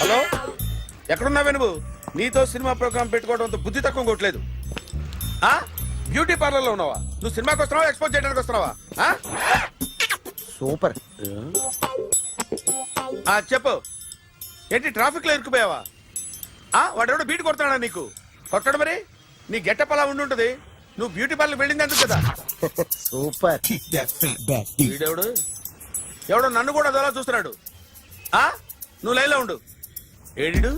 Hello, ఎక్కడున్నావే నువ్వు? నీతో cinema programme పెట్టుకోవడంతో బుద్ధి తక్కువ కొట్టలేదు. బ్యూటీ పార్లర్ లో ఉన్నావా? నువ్వు సినిమాకి వస్తున్నావా, ఎక్స్పోజ్ చేయడానికి వస్తున్నావా? సూపర్. చెప్పు, ఏంటి ట్రాఫిక్ లో ఇరుక్కుపోయావా? వాడెవడో బీట్ కొడతాడా నీకు? కొట్టడు మరి. నీ గెట్టప్ అలా ఉండుంటది. నువ్వు బ్యూటీ పార్లర్ వెళ్ళింది ఎందుకు కదా? సూపర్. వీడెవడు? ఎవడో నన్ను కూడా అదోలా చూస్తున్నాడు. నువ్వు లైన్లో ఉండు. ఏడు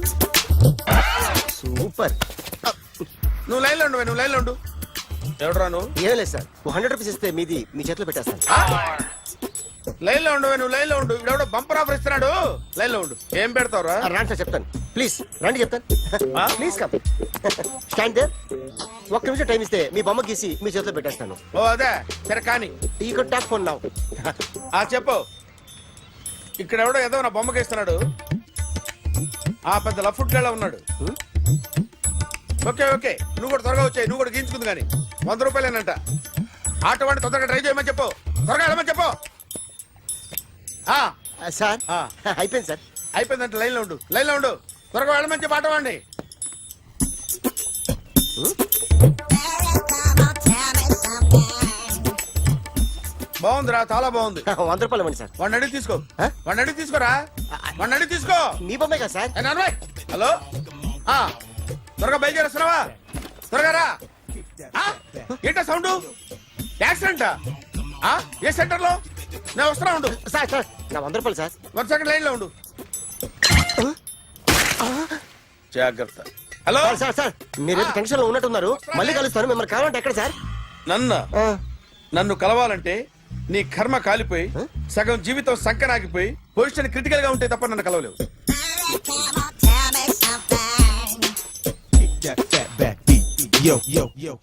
సూపర్. నువ్వు లైన్లో ఉండు, నువ్వు లైన్లో ఉండు. ఎవడరా నువ్వు? ఏం లేదు సార్, 100 రూపీస్ ఇస్తే మీది మీ చేతిలో పెట్టేస్తాను. లైన్లో ఉండు, నువ్వు లైన్లో ఉండు. ఇవిడెవడో బంపర్ ఆఫర్ ఇస్తున్నాడు. లైన్లో ఉండు. ఏం పెడతావురా? రాండి సార్, చెప్తాను. ప్లీజ్ రండి, చెప్తాను. Please come. Stand there. ఒక్క నిమిషం టైం ఇస్తే మీ బొమ్మ గీసి మీ చేతిలో పెట్టేస్తాను. ఓ అదే సరే, కానీ ఈ కుడ్ టాక్ ఫోన్ నౌ. చెప్పు. ఇక్కడ ఎవడో ఏదో నా బొమ్మకి ఇస్తున్నాడు. పెద్ద లఫుట్ గళ్ళ ఉన్నాడు. ఓకే ఓకే, నువ్వు కూడా త్వరగా వచ్చాయి. నువ్వు కూడా గీంచుకుంది కానీ 100 రూపాయలేనంట. ఆటో వాడిని తొందరగా ట్రై చేయమని చెప్పు. త్వరగా వెళ్ళమని చెప్పు. సార్ అయిపోయింది సార్. అయిపోయిందంటే లైన్లో ఉండు, లైన్లో ఉండు. త్వరగా వెళ్ళమని చెప్పు ఆటో వాడిని. బాగుందిరా, చాలా బాగుంది. 100 రూపాయలు ఇవ్వండి సార్. వాడిని అడిగి తీసుకో. వాడిని అడిగి తీసుకోరా. వాడిని అడిగి తీసుకో. మీ బొమ్మే కదా సార్. హలో, త్వరగా బయలుదేరేస్తున్నావా? త్వరగా రా. ఏంటా సౌండ్? యాక్సిడెంటా? ఏ సెంటర్ లో? నేను వస్తున్నా ఉండు. సార్ సార్, నా 100 రూపాయలు సార్. 1 సెకండ్ లైన్ లో ఉండు. జాగ్రత్త. హలో సార్ సార్, మీరు టెన్షన్ లో ఉన్నట్టున్నారు. మళ్ళీ కలుస్తాను. మిమ్మల్ని కావాలంటే ఎక్కడ సార్? నన్ను కలవాలంటే నీ కర్మ కాలిపోయి సగం జీవితం సంకనాగిపోయి పొజిషన్ క్రిటికల్ గా ఉంటే తప్ప నన్ను కలవలేవు.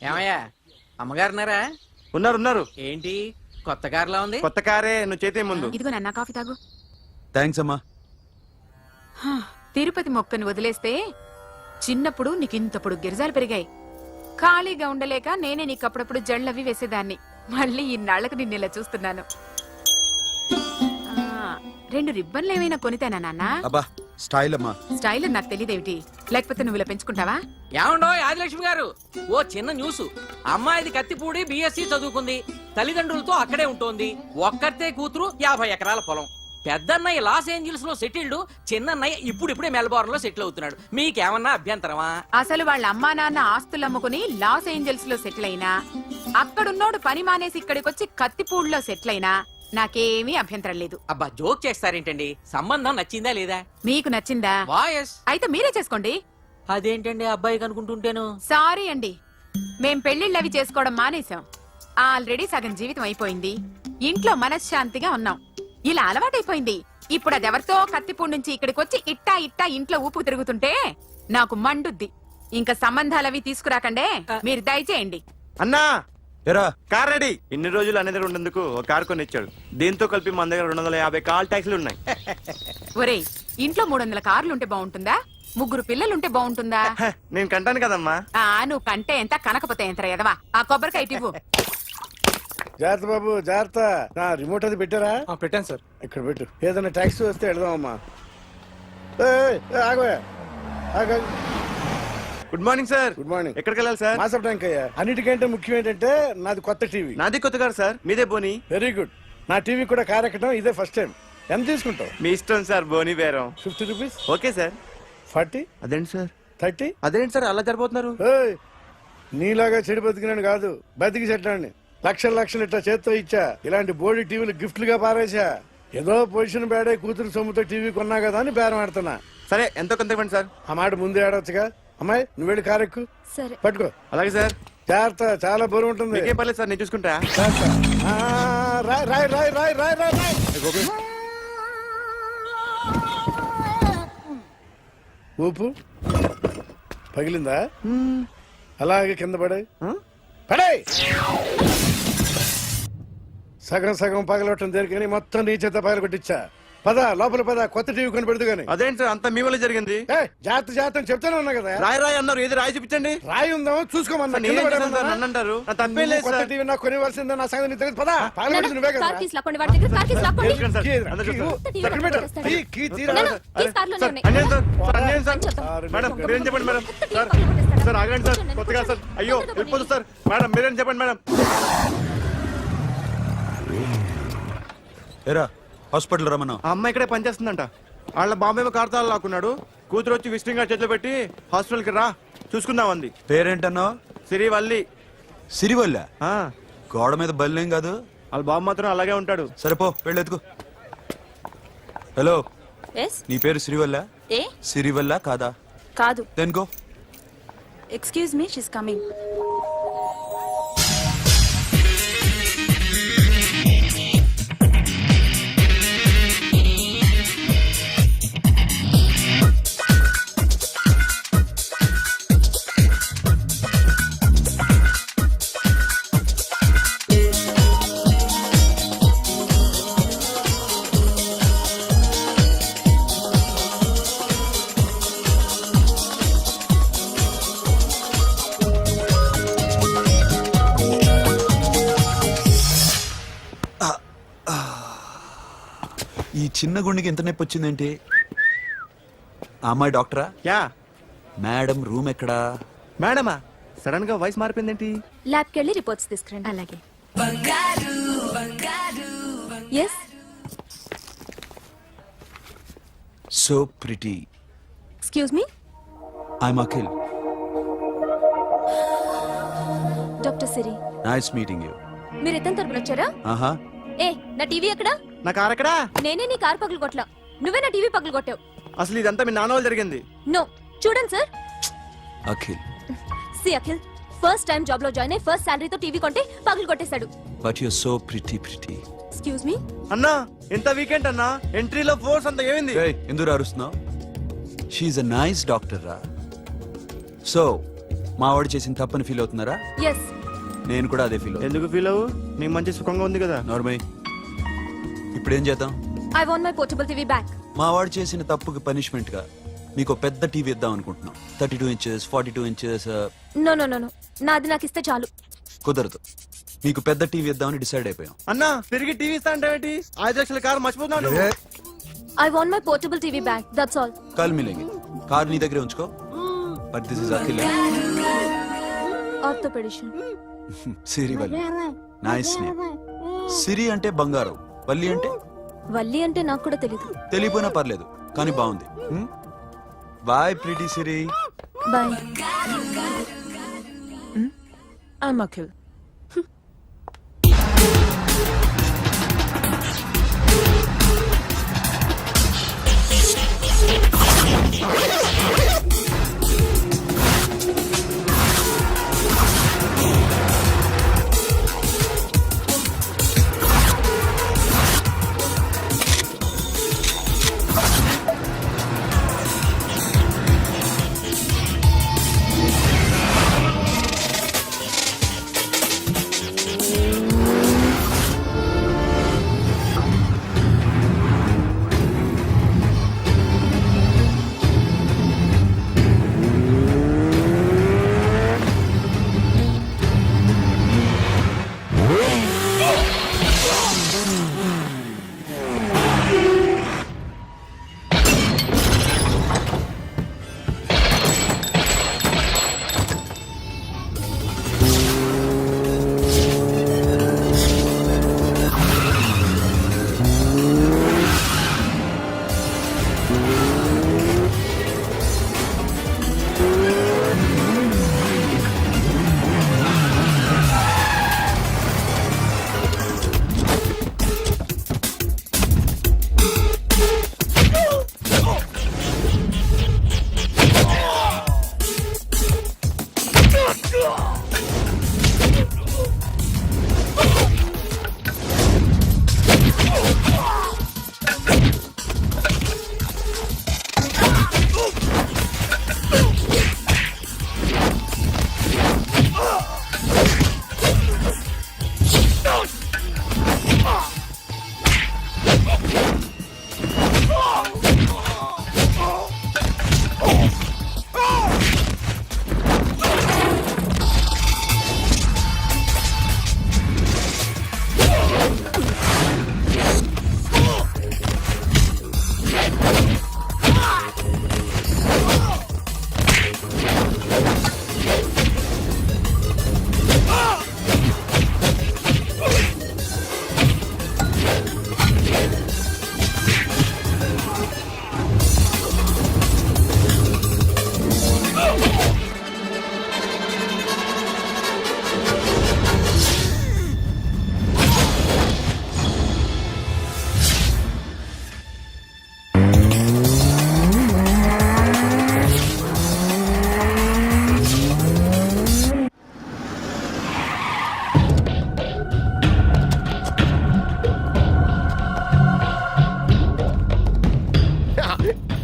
ఏమయ్యా, అమ్మగారున్నారా? ఉన్నారు. ఏంటి కొత్త కారులా ఉంది? కొత్త కారే, నువ్వు చేతే ముందు. ఇదిగో నాన్న కాఫీ తాగు. థ్యాంక్స్ అమ్మా. తిరుపతి మొక్కను వదిలేస్తే చిన్నప్పుడు నీకింతప్పుడు గిరిజాలు పెరిగాయి. ఖాళీగా ఉండలేక నేనే నీకు అప్పుడప్పుడు జళ్ళవి వేసేదాన్ని. మళ్ళీ ఇన్నాళ్లకు నిన్ను ఇలా చూస్తున్నాను. 2 రిబ్బన్లు ఏమైనా కొనితేనా నాన్న? అబ్బా స్టైల్ అమ్మా. స్టైల్ నాకు తెలియదేమిటి? లేకపోతే నువ్వు ఇలా పెంచుకుంటావా? ఏమండో ఆదిలక్ష్మి గారు, ఓ చిన్న న్యూస్. అమ్మాయిది కత్తిపూడి బిఎస్సి చదువుకుంది. తల్లిదండ్రులతో అక్కడే ఉంటోంది. ఒక్కతే కూతురు, 50 ఎకరాల పొలం. పెద్దన్నయ్య లాస్ ఏంజల్స్ లో సెటిల్డ్, చిన్నన్నయ్య ఇప్పుడిప్పుడే మెల్బోర్న్ లో సెటిల్ అవుతున్నాడు. మీకేమన్నా అభ్యంతరమా? అసలు వాళ్ళ అమ్మా నాన్న ఆస్తులు అమ్ముకుని లాస్ ఏంజల్స్ లో సెటిల్ అయినా, అక్కడున్నోడు పని మానేసి ఇక్కడికొచ్చి కత్తిపూడిలో సెటిల్ అయినా నాకేమీ అభ్యంతరం లేదు. అబ్బా జోక్ చేస్తారేంటండి? సంబంధం నచ్చిందా లేదా? మీకు నచ్చిందా? వాయస్ అయితే మీరే చేసుకోండి. అదేంటండి అబ్బాయి కనుకుంటుంటేను? సారీ అండి, మేం పెళ్లిళ్ళవి చేసుకోవడం మానేశాం. ఆల్రెడీ సగం జీవితం అయిపోయింది. ఇంట్లో మనశ్శాంతిగా ఉన్నాం. ఇలా అలవాటైపోయింది. ఇప్పుడు అదెవరితో కత్తిపూడి నుంచి ఇక్కడికొచ్చి ఇట్టా ఇంట్లో ఊపుకు తిరుగుతుంటే నాకు మండుద్ది. ఇంకా సంబంధాలవి తీసుకురాకండే, మీరు దయచేయండి. అన్నా ఎరా కార్ రెడీ. ఇన్ని రోజులు అనే దగ్గర ఉండేందుకు ఒక కార్ కొని ఇచ్చాడు. దీంతో కలిపి మన దగ్గర 250 కాల్ ట్యాక్సీలు ఉన్నాయి. ఒరేయ్, ఇంట్లో 300 కార్లుంటే బాగుంటుందా? 3 పిల్లలుంటే బాగుంటుందా? నేను కంటాను కదమ్మా. నువ్వు కంటే ఎంత కనకపోతే ఎంత ఎదవా. ఆ కొబ్బరికాయ ఇవ్వు. జాగ్రత్త బాబు, జాగ్రత్త. రిమోట్ అది పెట్టారా? పెట్టాను సార్. ఇక్కడ పెట్టు. ఏదైనా ట్యాక్సీ వస్తే వెళదామమ్మా. ఆగోయా. Good morning sir. Good morning. ఎక్కడికి వెళ్ళాలి సార్? మాసప్ ట్యాంక్ అయ్యా. అన్నిటికంటే ముఖ్యం ఏంటంటే నాది కొత్త టీవీ. నాది కొత్త కారు సార్, మీదే బోని. Very good. నా టీవీ కూడా కార్ ఎక్కడం ఇదే ఫస్ట్ టైం. ఎంత తీసుకుంటావు? మీ ఇష్టం సార్, బోని బేరం. 50 రూపీస్. Okay sir. 40. అదేంటి సార్? 30. అదేంటి సార్ అలా జరిపోతున్నారు? నీలాగా చెడు బతికినాను కాదు, బతికి చెట్టాన్ని. లక్షలు ఇట్లా చేత్తో ఇచ్చా. ఇలాంటి బోడి టీవీలు గిఫ్ట్లుగా పారేసా. ఏదో పొజిషన్ బేడే కూతురు సొమ్ముతో టీవీ కొన్నా కదా అని బేరం ఆడుతున్నా. సరే ఎంతో కొంత ఇవ్వండి సార్. ఆ మాట ముందే ఆడవచ్చుగా. అమ్మాయి నువ్వు వెళ్ళి కారు ఎక్కు. సరే పట్టుకో. అలాగే సార్. జాగ్రత్త, చాలా బరువు ఉంటుంది. ఏం పర్లేదు సార్, నేను చూసుకుంటా. రాయ్. ఊపు పగిలిందా? అలాగే కింద పడాయి. సగం పగలవటం దేనికని మొత్తం నీ చేత పగల కొట్టించా. పద లోపల పద, కొత్త టీవీ కొని పెడదు గాని. అదేంటి సార్ అంత మీ వల్ల జరిగింది? జాగ్రత్త అని చెప్తానే ఉన్నా కదా. రాయి అన్నారు, ఏది రాయి చూపించండి. రాయి ఉందామో చూసుకోమన్నా. నేనేం చేశాను సార్? నన్ను అంటారు, నా తప్పేం లేదు కొత్త సార్. టీవీ నాకు కొనివ్వాల్సిందే, నా సంగతి నీకు తెలియదు. పద పాలన నువ్వే కదా. తెలుసుకోండి సార్. అందరూ చూస్తారు. ఎక్కడ పెట్టు? కీ తీరా. సార్, అన్యాయం సార్. సార్, అన్యాయం సార్. మేడం మీరేం చెప్పండి మేడం. సార్ సార్ ఆగండి సార్, కొత్తగా సార్. అయ్యో వెళ్ళిపోతుంది సార్. మేడం మీరేం చెప్పండి మేడం. ఏరా హాస్పిటల్ రమ్మన్నా. ఆ అమ్మాయి ఇక్కడే పనిచేస్తుందంట. వాళ్ళ బాంబేమో కార్తాలు లాక్కున్నాడు. కూతురు వచ్చి విజిటింగ్ కార్డ్ చేతిలో పెట్టి హాస్పిటల్కి రా చూసుకుందాం అంది. పేరేంటన్నావు? సిరివల్లి. సిరివల్ల? ఆ, గోడ మీద బల్లేం కాదు. వాళ్ళ బాబు మాత్రం అలాగే ఉంటాడు. సరిపో వెళ్ళెత్తుకు. హలో, ఎస్ నీ పేరు సిరివల్ల? ఏ సిరివల్ల కాదా? కాదు. Then go. Excuse me, she's coming. ఈ చిన్న గుండెకి ఎంత నొప్పి వచ్చిందేంటి? ఆ అమ్మాయి డాక్టరా? యా. మేడం రూమ్ ఎక్కడా? మేడమా సడన్ గా వాయిస్ మారిపోయిందేంటి? ల్యాబ్కి వెళ్ళి రిపోర్ట్స్ తీసుకురండి. అలాగే. Yes so pretty. Excuse me, I'm Akhil. Doctor Siri. Nice meeting you. మీరు ఎత్తని తరపున వచ్చారా? ఆహా. ఏ, నా టీవీ ఎక్కడా? నా కారు ఎక్కడా? నేనే నీ కార్ పగలు కొట్టలా, నువ్వే నా టీవీ పగలు కొట్టావు. అసలు ఇదంతా మీ నాన్న వాళ్ళు జరిగింది. నో, చూడండి sir. Akhil. See Akhil, first time job లో జాయిన్ అయ్యి ఫస్ట్ శాలరీతో టీవీ కొంటే పగలు కొట్టేశాడు. But you so pretty. Excuse me. అన్నా ఎంత వీకెండ్ అన్నా, ఎంట్రీలో ఫోర్స్ అంత ఏమైంది? ఏయ్, ఎందుకు అరుస్తున్నావు? షీఈ్ అ నైస్ డాక్టర్ రా. సో మా వాడు చేసిన తప్పని ఫీల్ అవుతున్నారా? ఎస్. నేను కూడా అదే ఫీల్ అవుతున్నా. ఎందుకు ఫీల్ అవ్వు, నీకు మంచి సుఖంగా ఉంది కదా. నార్మల్. ఇప్పుడు ఏం చేద్దాం? I want my portable TV back. మా వాడు చేసిన తప్పుకి పనిష్మెంట్ గా మీకు పెద్ద టీవీ ఇద్దాం అనుకుంటున్నాం. 32 inches, 42 inches. No no no no, నాది నాకు ఇస్తే చాలు. కుదరదు. మీకు పెద్ద టీవీ ఇద్దామని డిసైడ్ అయిపోయాం. అన్నా తిరిగి టీవీ ఇస్తా అంటే 5 లక్షల కారు మర్చిపోతున్నాడు. I want my portable TV back, that's all. Call మిలేంగి. కార్ నీ దగ్గరే ఉంచుకో. But this is Akhil. Orthopedician. Siri Valli. Nice name. Siri అంటే బంగారం, వల్లి అంటే? వల్లి అంటే నాకు కూడా తెలీదు. తెలియపోయినా పర్లేదు, కానీ బాగుంది. Bye pretty Siri. Bye. I'm Akhil.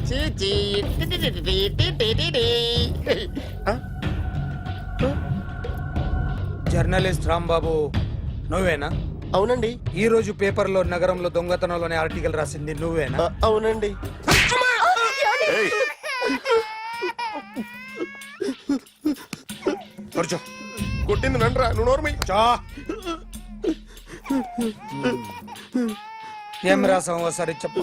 చీ, చీ. ఆ? జర్నలిస్ట్ రాంబాబు నువ్వేనా? అవునండి. ఈ రోజు పేపర్లో నగరంలో దొంగతనంలోనే ఆర్టికల్ రాసింది నువ్వేనా? అవునండి. కూర్చో. కొట్టింది నండ్రా, నువ్వు నోర్మి. చా. ఏం రాసావు ఒకసారి చెప్పు.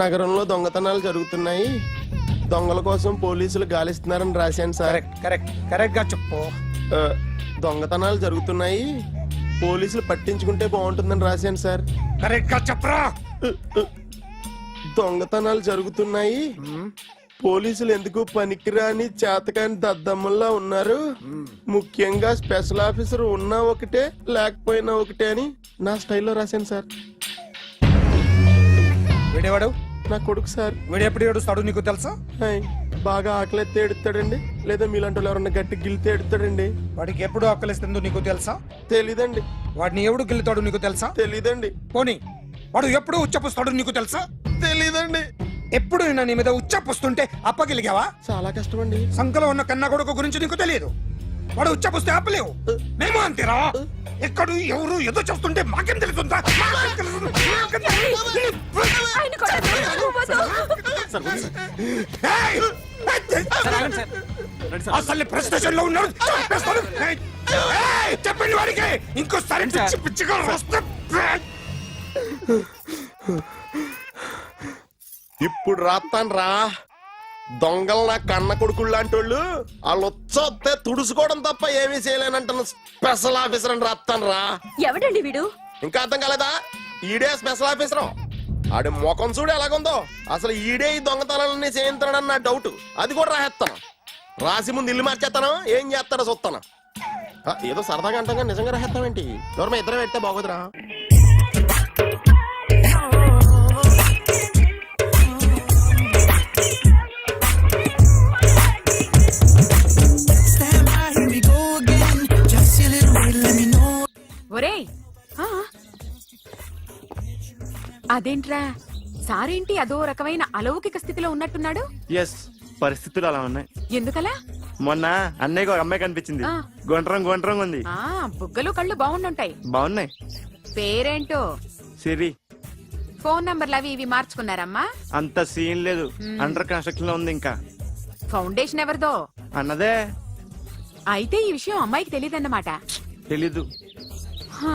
నగరంలో దొంగతనాలు జరుగుతున్నాయి, దొంగల కోసం పోలీసులు గాలిస్తున్నారని రాశాను సార్. కరెక్ట్ గా చెప్పు. ఆ, దొంగతనాలు జరుగుతున్నాయి, పోలీసులు పట్టించుకుంటే బాగుంటుందని రాశాను సార్. కరెక్ట్ గా చెప్పరా. దొంగతనాలు జరుగుతున్నాయి, పోలీసులు ఎందుకు పనికిరాని చేతకాని దద్దమ్మల్లా ఉన్నారు, ముఖ్యంగా స్పెషల్ ఆఫీసర్ ఉన్నా ఒకటే లేకపోయినా ఒకటే అని నా స్టైల్లో రాశాను సార్. వీడేవాడు? నా కొడుకు సార్. వీడు ఎప్పుడు ఏడుస్తాడు నీకు తెలుసా? హాయ్, బాగా ఆకలిస్తే ఎడుతాడండి, లేదా మీలాంటి వాళ్ళు ఎవరన్నా గట్టి గిలితే ఎడుతాడండి. వాడికి ఎప్పుడు ఆకలిస్తుందో నీకు తెలుసా? తెలీదండి. వాడిని ఎవడు గిల్లుతాడు నీకు తెలుసా? తెలీదండి. పోనీ వాడు ఎప్పుడు ఉచ్చపుస్తాడు నీకు తెలుసా? తెలీదండి. ఎప్పుడు నిన్న నీ మీద ఉచ్చపుస్తుంటే అప్పగిలిగావా? చాలా కష్టం అండి. సంకలో ఉన్న కన్న కొడుకు గురించి నీకు తెలియదు. వాడు ఉచ్చపుస్తే ఆపలేవు. మేము అంతేరా. ఎక్కడు ఎవరు ఏదో చేస్తుంటే మాకేం తెలుస్తుందా? ఏయ్! అసలు ప్రెస్టేషన్ లో ఉన్నాడు. చంపేస్తాను. ఏయ్! చెప్పండి వాడికి ఇంకోసారి పిచ్చి పిచ్చిగా వస్తే ఇప్పుడు రాత్తాను రా. దొంగలు నా కన్న కొడుకులు లాంటి వాళ్ళు వాళ్ళు వచ్చొస్తే తుడుచుకోవడం తప్ప ఏమీ చేయలేనంటున్న స్పెషల్ ఆఫీసర్ అని రాత్తాను రా. ఎవడండి వీడు? ఇంకా అర్థం కాలేదా? ఈడే స్పెషల్ ఆఫీసర్. ఆడి ముఖం చూడు ఎలాగుందో. అసలు ఈడే ఈ దొంగతనాలన్నీ చేయించాడని నా డౌట్. అది కూడా రాసేస్తాను. రాసి ముందు ఇల్లు మార్చేస్తాను, ఏం చేస్తాడో చూస్తాను. ఏదో సరదాగా అంటాం కానీ నిజంగా రాసేస్తామేంటి? ఎవరు మా ఇద్దరం పెడితే బాగోదురా. ఒరేయ్, ఆ? అదేంట్రా సారేంటి అదో రకమైన అలౌకిక స్థితిలో ఉన్నట్టున్నాడు? ఎస్, పరిస్థితులు అలా ఉన్నాయి. ఎందుకలా? మొన్న అన్నయ్యకు ఒక అమ్మాయి కనిపించింది. ఆ. గుండ్రం ఉంది. ఆ బుగ్గలు కళ్ళు బాగుండుంటాయి. బాగున్నాయి. పేరేంటో? సిరి. ఫోన్ నంబర్లు అవి ఇవి మార్చుకున్నారమ్మా? అంత సీన్ లేదు, అండర్ కన్స్ట్రక్షన్ లో ఉంది. ఇంకా ఫౌండేషన్ ఎవరిదో? అన్నదే. అయితే ఈ విషయం అమ్మాయికి తెలియదన్నమాట. తెలీదు. హా,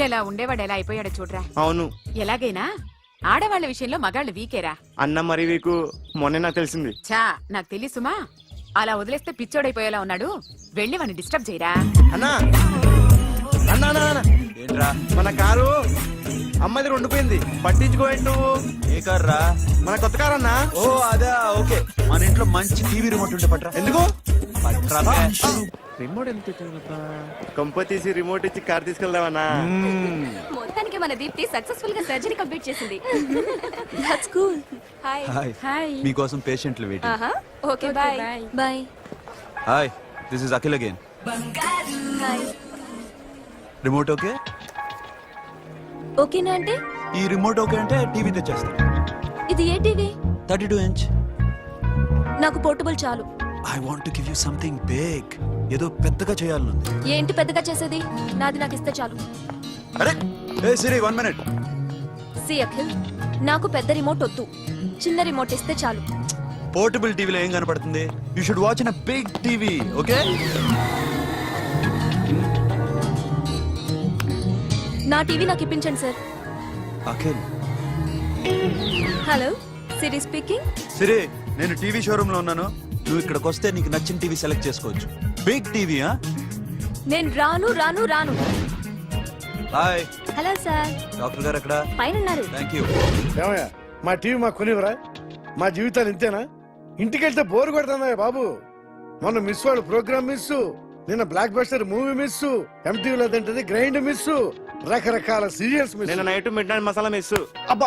ఎలా ఉండేవాడు ఎలా అయిపోయాడో చూడరా. అవును. ఎలాగైనా ఆడవాళ్ల విషయంలో మగాళ్ళు వీకేరా. అన్న మరి వీకు మొన్నే నాకు తెలిసింది. చా, నాకు తెలుసుమా. అలా వదిలేస్తే పిచ్చోడైపోయేలా ఉన్నాడు. వెళ్ళి వాడిని డిస్టర్బ్ చేయరా. అన్నా అన్నా అన్నా, ఏంట్రా? మన కారు అమ్మాయి దగ్గర ఉండిపోయింది. పట్టించుకోండి నువ్వు. ఏ కార్ రా? మన కొత్త కారు అన్నా. ఓ అదా, ఓకే. మన ఇంట్లో మంచి టీవీ రిమోట్ ఉంటే పట్రా. ఎందుకు? పట్రా బే. రిమోట్ ఎంత కంప తీసి రిమోట్ ఇచ్చి కార్ తీసుకెళ్దామన్నా. మొత్తానికి మన దీప్తి సక్సెస్ఫుల్ గా సర్జరీ కంప్లీట్ చేసింది. That's cool. Hi. Hi. Hi. మీకోసం పేషెంట్లు వెయిటింగ్. ఆహా. Okay bye. Bye. Hi, this is Akhil again. Hi. Remote okay? ఓకేనా అంటే? ఈ రిమోట్ ఓకే అంటే టీవీ తెచ్చేస్తా. ఇది ఏ టీవీ? 32 ఇంచ్. నాకు పోర్టబుల్ చాలు. I want to give you something big. ఏదో పెద్దగా చేయాలనుంది. ఏంటి పెద్దగా చేసేది? నాది నాకు ఇస్తే చాలు. అరే ఏ సిరి, 1 మినిట్. సి అఖిల్, నాకు పెద్ద రిమోట్ వద్దు, చిన్న రిమోట్ ఇస్తే చాలు. పోర్టబుల్ టీవీలో ఏం కనపడుతుంది? You should watch in a big TV, okay? నా టీవీ నాకు ఇప్పించండి sir. Akhil. Hello, Siri speaking. Siri, నేను టీవీ షోరూమ్ లో ఉన్నాను. నువ్వు ఇక్కడికి వస్తే నీకు నచ్చిన టీవీ సెలెక్ట్ చేసుకోవచ్చు. Big TV. నేను రాను రాను రాను. హాయ్. Hello sir. డాక్టర్ గారు ఎక్కడ? పైన ఉన్నారు. Thank you. ఏమయ్యా, మా టీవీ మాకు కొనివరా? మా జీవితాలు ఇంతేనా? ఇంటికెళ్తే బోరు కొడుతుందా బాబు? మొన్న మిస్ వాళ్ళు ప్రోగ్రామ్ మిస్, నిన్న బ్లాక్ బస్టర్ మూవీ మిస్, ఎంటీవీలో తింటది గ్రైండ్ మిస్, రకరకాల సీరియల్స్ మిస్. నేను night mid night masala miss. అబ్బా.